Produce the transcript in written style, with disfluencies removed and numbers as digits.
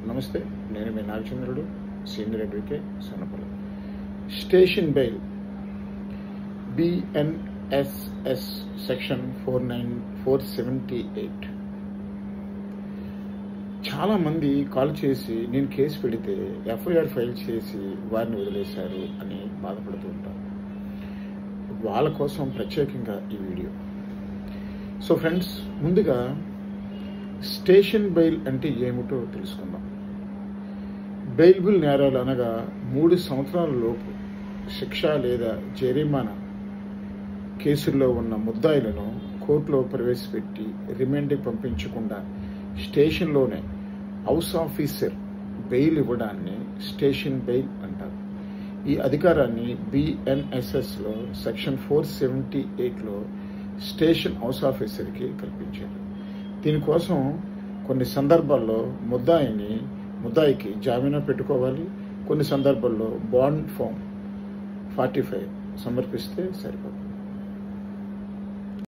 నమస్తే, నేను మీ Nagachandrudu, senior advocate, Sannapalli. Station bail BNSS section 478. చాలామంది కాల్ చేసి నేను కేసు పెడితే FIR ఫైల్ చేసి వారిని వదిలేశారు అని బాధపడుతూ ఉంటారు. వాళ్ళ కోసం ప్రత్యేకంగా ఈ వీడియో. సో ఫ్రెండ్స్, ముందుగా స్టేషన్ బెయిల్ అంటే ఏమిటో తెలుసుకుందాం. బెయిలబుల్ నేరాలు అనగా 3 సంవత్సరాల లోపు శిక్ష లేదా జరిమానా కేసుల్లో ఉన్న ముద్దాయిలను కోర్టులో ప్రవేశపెట్టి రిమాండ్కి పంపించకుండా స్టేషన్లోనే హౌస్ ఆఫీసర్ బెయిల్ ఇవ్వడాన్ని స్టేషన్ బెయిల్ అంటారు. ఈ అధికారాన్ని BNSSలో సెక్షన్ 478లో స్టేషన్ హౌస్ ఆఫీసర్కి కల్పించారు. దీనికోసం కొన్ని సందర్భాల్లో ముద్దాయికి జామీనా పెట్టుకోవాలి. కొన్ని సందర్భాల్లో బాండ్ ఫామ్ 45 సమర్పిస్తే సరిపోతుంది.